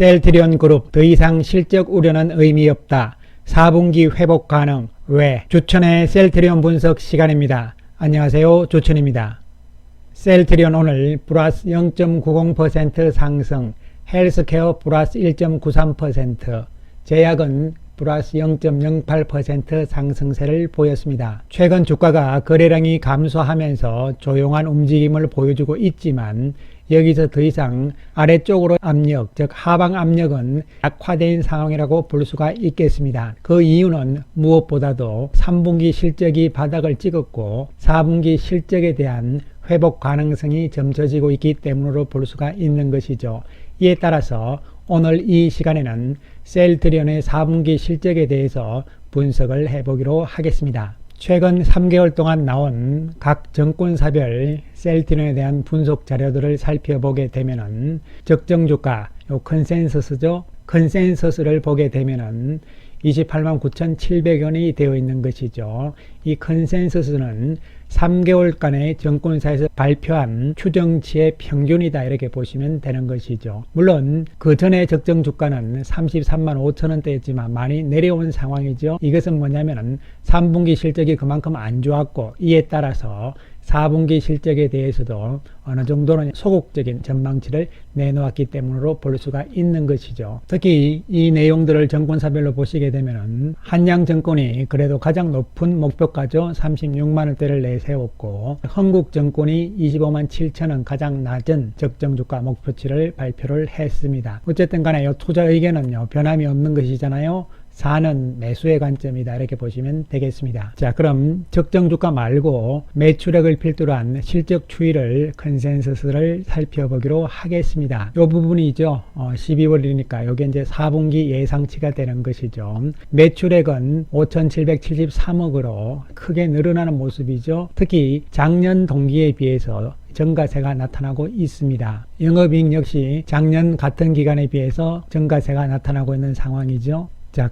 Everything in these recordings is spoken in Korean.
셀트리온 그룹 더 이상 실적 우려는 의미 없다. 4분기 회복 가능. 왜? 주천의 셀트리온 분석 시간입니다. 안녕하세요, 주천입니다. 셀트리온 오늘 플러스 0.90% 상승, 헬스케어 플러스 1.93%, 제약은 플러스 0.08% 상승세를 보였습니다. 최근 주가가 거래량이 감소하면서 조용한 움직임을 보여주고 있지만 여기서 더 이상 아래쪽으로 압력, 즉 하방 압력은 약화된 상황이라고 볼 수가 있겠습니다. 그 이유는 무엇보다도 3분기 실적이 바닥을 찍었고 4분기 실적에 대한 회복 가능성이 점쳐지고 있기 때문으로 볼 수가 있는 것이죠. 이에 따라서 오늘 이 시간에는 셀트리온의 4분기 실적에 대해서 분석을 해보기로 하겠습니다. 최근 3개월 동안 나온 각 정권사별 셀트리온에 대한 분석 자료들을 살펴보게 되면은 적정주가, 요 컨센서스죠. 컨센서스를 보게 되면은 289,700원이 되어 있는 것이죠. 이 컨센서스는 3개월간의 정권사에서 발표한 추정치의 평균이다, 이렇게 보시면 되는 것이죠. 물론 그 전에 적정 주가는 33만 5천원대였지만 많이 내려온 상황이죠. 이것은 뭐냐면은 3분기 실적이 그만큼 안 좋았고 이에 따라서 4분기 실적에 대해서도 어느 정도는 소극적인 전망치를 내놓았기 때문으로 볼 수가 있는 것이죠. 특히 이 내용들을 정권사별로 보시게 되면은 한양증권이 그래도 가장 높은 목표가죠. 36만원대를 내세웠고 흥국증권이 25만 7천원 가장 낮은 적정주가 목표치를 발표를 했습니다. 어쨌든 간에 이 투자 의견은요 변함이 없는 것이잖아요. 4는 매수의 관점이다, 이렇게 보시면 되겠습니다. 자, 그럼 적정주가 말고 매출액을 필두로 한 실적 추이를 컨센서스를 살펴보기로 하겠습니다. 이 부분이죠. 12월이니까 이게 이제 4분기 예상치가 되는 것이죠. 매출액은 5,773억으로 크게 늘어나는 모습이죠. 특히 작년 동기에 비해서 증가세가 나타나고 있습니다. 영업이익 역시 작년 같은 기간에 비해서 증가세가 나타나고 있는 상황이죠. 자,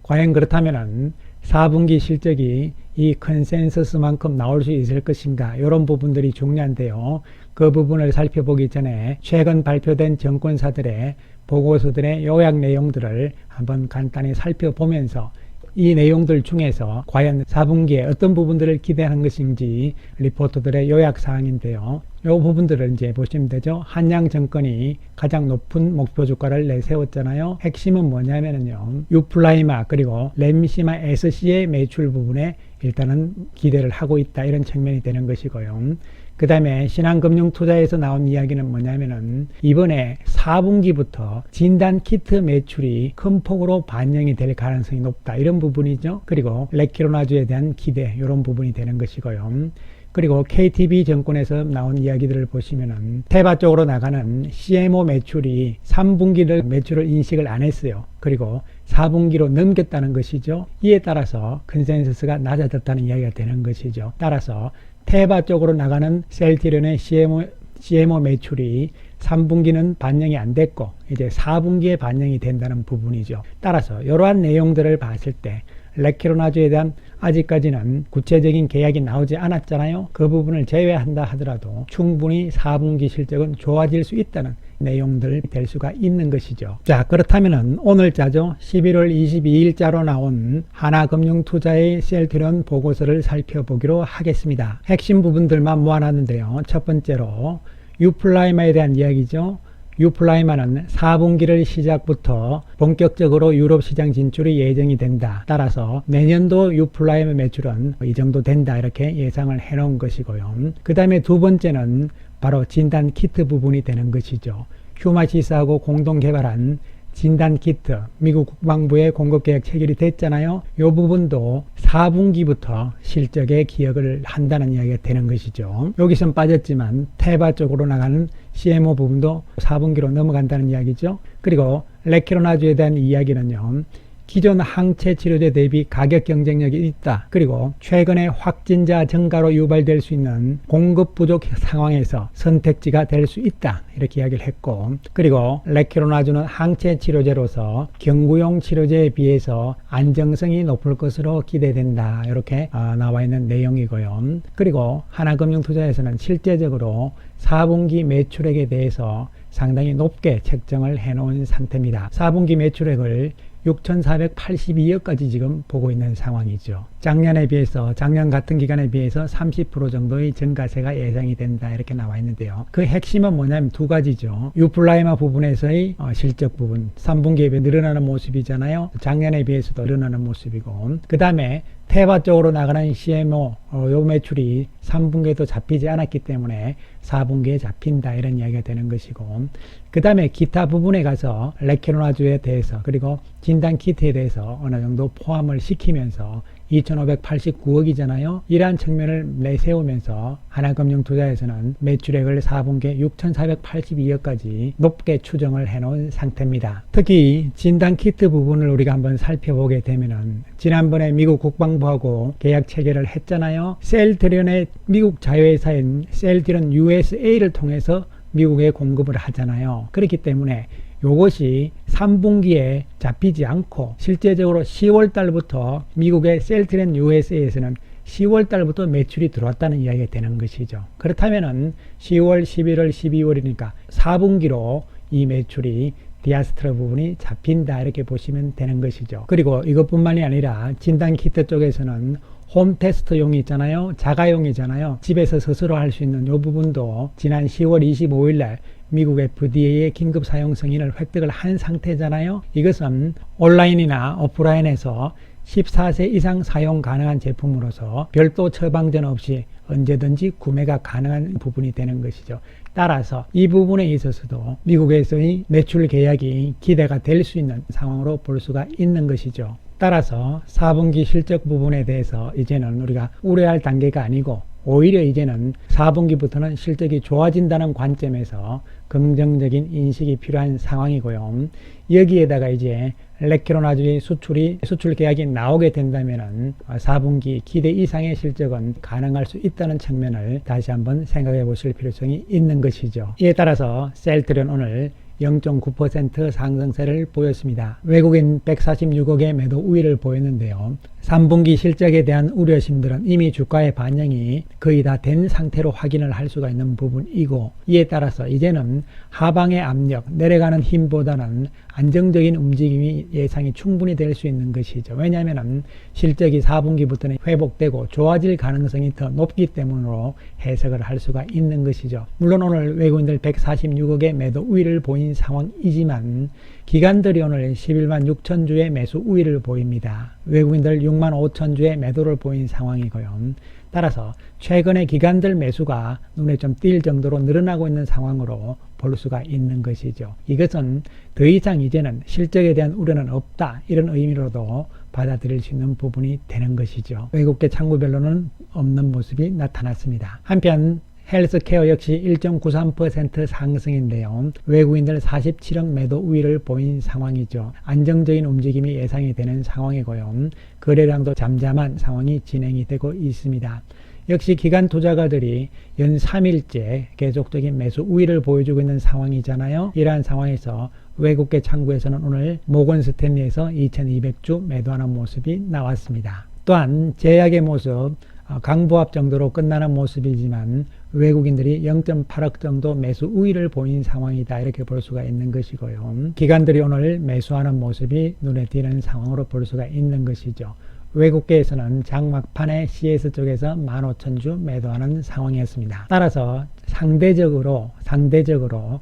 과연 그렇다면은 4분기 실적이 이 컨센서스만큼 나올 수 있을 것인가, 이런 부분들이 중요한데요. 그 부분을 살펴보기 전에 최근 발표된 정권사들의 보고서들의 요약 내용들을 한번 간단히 살펴보면서 이 내용들 중에서 과연 4분기에 어떤 부분들을 기대하는 것인지 리포터들의 요약사항인데요. 이 부분들을 이제 보시면 되죠. 한양증권이 가장 높은 목표 주가를 내세웠잖아요. 핵심은 뭐냐면요, 유플라이마 그리고 램시마 SC의 매출 부분에 일단은 기대를 하고 있다, 이런 측면이 되는 것이고요. 그 다음에 신한금융투자에서 나온 이야기는 뭐냐면은 이번에 4분기부터 진단키트 매출이 큰 폭으로 반영이 될 가능성이 높다, 이런 부분이죠. 그리고 레키로나주에 대한 기대, 이런 부분이 되는 것이고요. 그리고 KTB증권에서 나온 이야기들을 보시면은 테바 쪽으로 나가는 CMO 매출이 3분기를 매출을 인식을 안 했어요. 그리고 4분기로 넘겼다는 것이죠. 이에 따라서 컨센서스가 낮아졌다는 이야기가 되는 것이죠. 따라서 테바 쪽으로 나가는 셀트리온의 CMO 매출이 3분기는 반영이 안 됐고 이제 4분기에 반영이 된다는 부분이죠. 따라서 이러한 내용들을 봤을 때 레키로나주에 대한 아직까지는 구체적인 계약이 나오지 않았잖아요. 그 부분을 제외한다 하더라도 충분히 4분기 실적은 좋아질 수 있다는 내용들 될 수가 있는 것이죠. 자, 그렇다면은 오늘자죠. 11월 22일자로 나온 하나금융투자의 셀트리온 보고서를 살펴보기로 하겠습니다. 핵심 부분들만 모아놨는데요. 첫 번째로 유플라이마에 대한 이야기죠. 유플라이마는 4분기를 시작부터 본격적으로 유럽 시장 진출이 예정이 된다. 따라서 내년도 유플라이마 매출은 이 정도 된다, 이렇게 예상을 해놓은 것이고요. 그 다음에 두 번째는 바로 진단 키트 부분이 되는 것이죠. 휴마시스하고 공동 개발한 진단 키트, 미국 국방부의 공급 계약 체결이 됐잖아요. 이 부분도 4분기부터 실적에 기여를 한다는 이야기가 되는 것이죠. 여기선 빠졌지만 테바 쪽으로 나가는 CMO 부분도 4분기로 넘어간다는 이야기죠. 그리고 레키로나주에 대한 이야기는요, 기존 항체 치료제 대비 가격 경쟁력이 있다. 그리고 최근에 확진자 증가로 유발될 수 있는 공급 부족 상황에서 선택지가 될 수 있다, 이렇게 이야기를 했고, 그리고 레키로나주는 항체 치료제로서 경구용 치료제에 비해서 안정성이 높을 것으로 기대된다, 이렇게 나와 있는 내용이고요. 그리고 하나금융투자에서는 실제적으로 4분기 매출액에 대해서 상당히 높게 책정을 해 놓은 상태입니다. 4분기 매출액을 6,482억까지 지금 보고 있는 상황이죠. 작년에 비해서, 작년 같은 기간에 비해서 30% 정도의 증가세가 예상이 된다 이렇게 나와 있는데요. 그 핵심은 뭐냐면 두 가지죠. 유플라이마 부분에서의 실적 부분, 3분기에 비해 늘어나는 모습이잖아요. 작년에 비해서도 늘어나는 모습이고, 그 다음에 테바 쪽으로 나가는 CMO 요 매출이 3분기에도 잡히지 않았기 때문에 4분기에 잡힌다 이런 이야기가 되는 것이고, 그 다음에 기타 부분에 가서 레케로나주에 대해서 그리고 진단키트에 대해서 어느 정도 포함을 시키면서 2,589억이잖아요. 이러한 측면을 내세우면서 하나금융투자에서는 매출액을 4분기에 6,482억까지 높게 추정을 해놓은 상태입니다. 특히 진단키트 부분을 우리가 한번 살펴보게 되면은 지난번에 미국 국방부하고 계약 체결을 했잖아요. 셀트리온의 미국 자회사인 셀트리온 USA를 통해서 미국에 공급을 하잖아요. 그렇기 때문에 요것이 3분기에 잡히지 않고 실제적으로 10월 달부터 미국의 셀트리온 USA에서는 10월 달부터 매출이 들어왔다는 이야기가 되는 것이죠. 그렇다면은 10월, 11월, 12월이니까 4분기로 이 매출이 디아스트라 부분이 잡힌다 이렇게 보시면 되는 것이죠. 그리고 이것뿐만이 아니라 진단키트 쪽에서는 홈 테스트용이 있잖아요. 자가용이잖아요. 집에서 스스로 할 수 있는 이 부분도 지난 10월 25일 날 미국 FDA의 긴급 사용 승인을 획득을 한 상태잖아요. 이것은 온라인이나 오프라인에서 14세 이상 사용 가능한 제품으로서 별도 처방전 없이 언제든지 구매가 가능한 부분이 되는 것이죠. 따라서 이 부분에 있어서도 미국에서의 매출 계약이 기대가 될 수 있는 상황으로 볼 수가 있는 것이죠. 따라서 4분기 실적 부분에 대해서 이제는 우리가 우려할 단계가 아니고 오히려 이제는 4분기부터는 실적이 좋아진다는 관점에서 긍정적인 인식이 필요한 상황이고요. 여기에다가 이제 레케로나주의 수출 계약이 나오게 된다면은 4분기 기대 이상의 실적은 가능할 수 있다는 측면을 다시 한번 생각해 보실 필요성이 있는 것이죠. 이에 따라서 셀트리온 오늘 0.9% 상승세를 보였습니다. 외국인 146억의 매도 우위를 보였는데요. 3분기 실적에 대한 우려심들은 이미 주가의 반영이 거의 다 된 상태로 확인을 할 수가 있는 부분이고, 이에 따라서 이제는 하방의 압력, 내려가는 힘보다는 안정적인 움직임이 예상이 충분히 될 수 있는 것이죠. 왜냐하면 실적이 4분기부터는 회복되고 좋아질 가능성이 더 높기 때문으로 해석을 할 수가 있는 것이죠. 물론 오늘 외국인들 146억의 매도 우위를 보인 상황이지만 기관들이 오늘 11만 6천 주의 매수 우위를 보입니다. 외국인들 6만 5천 주의 매도를 보인 상황이고요. 따라서 최근에 기관들 매수가 눈에 좀 띌 정도로 늘어나고 있는 상황으로 볼 수가 있는 것이죠. 이것은 더 이상 이제는 실적에 대한 우려는 없다 이런 의미로도 받아들일 수 있는 부분이 되는 것이죠. 외국계 창구별로는 없는 모습이 나타났습니다. 한편 헬스케어 역시 1.93% 상승인데요. 외국인들 47억 매도 우위를 보인 상황이죠. 안정적인 움직임이 예상이 되는 상황이고요. 거래량도 잠잠한 상황이 진행이 되고 있습니다. 역시 기관 투자가들이 연 3일째 계속적인 매수 우위를 보여주고 있는 상황이잖아요. 이러한 상황에서 외국계 창구에서는 오늘 모건 스탠리에서 2200주 매도하는 모습이 나왔습니다. 또한 제약의 모습 강보합 정도로 끝나는 모습이지만 외국인들이 0.8억 정도 매수 우위를 보인 상황이다 이렇게 볼 수가 있는 것이고요. 기관들이 오늘 매수하는 모습이 눈에 띄는 상황으로 볼 수가 있는 것이죠. 외국계에서는 장막판에 CS 쪽에서 15,000주 매도하는 상황이었습니다. 따라서 상대적으로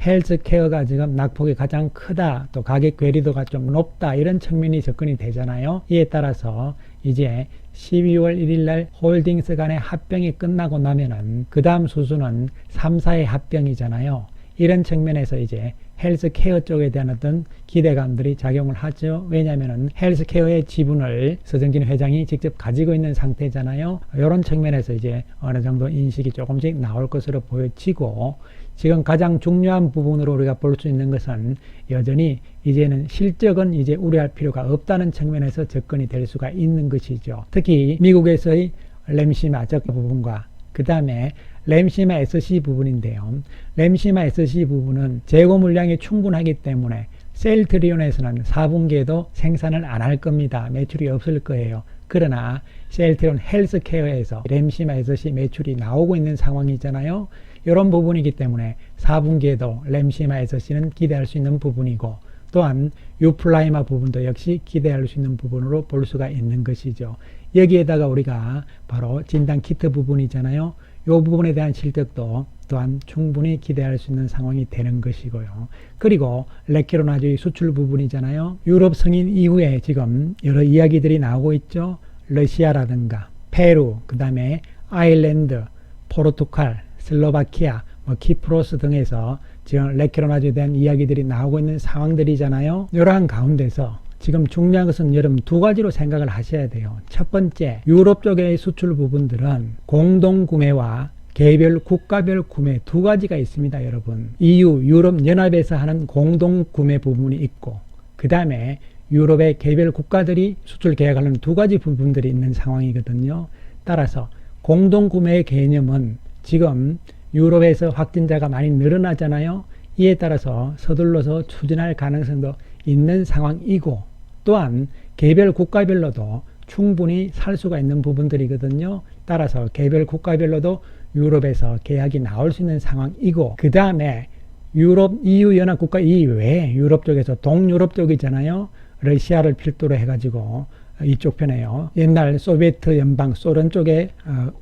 헬스케어가 지금 낙폭이 가장 크다, 또 가격 괴리도가 좀 높다 이런 측면이 접근이 되잖아요. 이에 따라서 이제 12월 1일 날 홀딩스 간의 합병이 끝나고 나면은 그 다음 수순은 3사의 합병이잖아요. 이런 측면에서 이제 헬스케어 쪽에 대한 어떤 기대감들이 작용을 하죠. 왜냐하면 헬스케어의 지분을 서정진 회장이 직접 가지고 있는 상태잖아요. 이런 측면에서 이제 어느 정도 인식이 조금씩 나올 것으로 보여지고, 지금 가장 중요한 부분으로 우리가 볼 수 있는 것은 여전히 이제는 실적은 이제 우려할 필요가 없다는 측면에서 접근이 될 수가 있는 것이죠. 특히 미국에서의 램시마 적 부분과 그 다음에 램시마 SC 부분인데요. 램시마 SC 부분은 재고 물량이 충분하기 때문에 셀트리온에서는 4분기에도 생산을 안 할 겁니다. 매출이 없을 거예요. 그러나 셀트리온 헬스케어에서 램시마 SC 매출이 나오고 있는 상황이잖아요. 이런 부분이기 때문에 4분기에도 램시마 SC는 기대할 수 있는 부분이고, 또한 유플라이마 부분도 역시 기대할 수 있는 부분으로 볼 수가 있는 것이죠. 여기에다가 우리가 바로 진단 키트 부분이잖아요. 이 부분에 대한 실적도 또한 충분히 기대할 수 있는 상황이 되는 것이고요. 그리고 레키로나주의 수출 부분이잖아요. 유럽 승인 이후에 지금 여러 이야기들이 나오고 있죠. 러시아라든가 페루, 그 다음에 아일랜드, 포르투갈, 슬로바키아, 키프로스 등에서 지금 레키로나주에 대한 이야기들이 나오고 있는 상황들이잖아요. 이러한 가운데서 지금 중요한 것은 여러분 두 가지로 생각을 하셔야 돼요. 첫 번째, 유럽 쪽의 수출 부분들은 공동구매와 개별 국가별 구매 두 가지가 있습니다. 여러분, EU, 유럽연합에서 하는 공동구매 부분이 있고, 그 다음에 유럽의 개별 국가들이 수출 계약하는 두 가지 부분들이 있는 상황이거든요. 따라서 공동구매의 개념은 지금 유럽에서 확진자가 많이 늘어나잖아요. 이에 따라서 서둘러서 추진할 가능성도 있는 상황이고, 또한 개별 국가별로도 충분히 살 수가 있는 부분들이거든요. 따라서 개별 국가별로도 유럽에서 계약이 나올 수 있는 상황이고, 그 다음에 유럽, EU 연합국가 이외에 유럽 쪽에서 동유럽 쪽이잖아요. 러시아를 필두로 해가지고 이쪽 편에요. 옛날 소비에트 연방, 소련 쪽에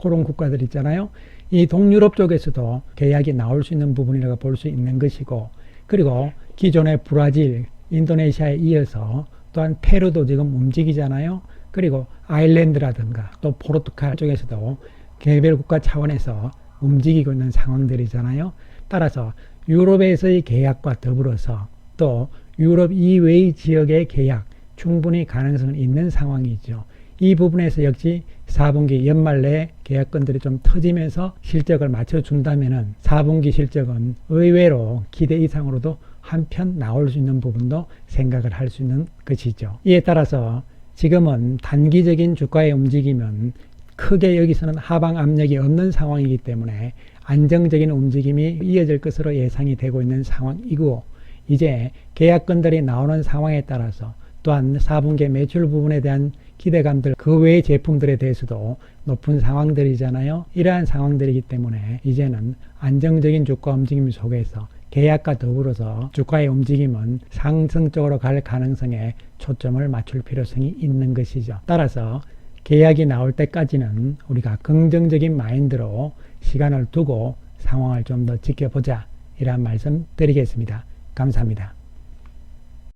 그런 국가들 있잖아요. 이 동유럽 쪽에서도 계약이 나올 수 있는 부분이라고 볼 수 있는 것이고, 그리고 기존의 브라질, 인도네시아에 이어서 또한 페루도 지금 움직이잖아요. 그리고 아일랜드라든가 또 포르투갈 쪽에서도 개별 국가 차원에서 움직이고 있는 상황들이잖아요. 따라서 유럽에서의 계약과 더불어서 또 유럽 이외의 지역의 계약 충분히 가능성은 있는 상황이죠. 이 부분에서 역시 4분기 연말 내 계약건들이 좀 터지면서 실적을 맞춰준다면 4분기 실적은 의외로 기대 이상으로도 한편 나올 수 있는 부분도 생각을 할 수 있는 것이죠. 이에 따라서 지금은 단기적인 주가의 움직임은 크게 여기서는 하방 압력이 없는 상황이기 때문에 안정적인 움직임이 이어질 것으로 예상이 되고 있는 상황이고, 이제 계약건들이 나오는 상황에 따라서 또한 4분기 매출 부분에 대한 기대감들, 그 외의 제품들에 대해서도 높은 상황들이잖아요. 이러한 상황들이기 때문에 이제는 안정적인 주가 움직임 속에서 계약과 더불어서 주가의 움직임은 상승적으로 갈 가능성에 초점을 맞출 필요성이 있는 것이죠. 따라서 계약이 나올 때까지는 우리가 긍정적인 마인드로 시간을 두고 상황을 좀 더 지켜보자, 이런 말씀 드리겠습니다. 감사합니다.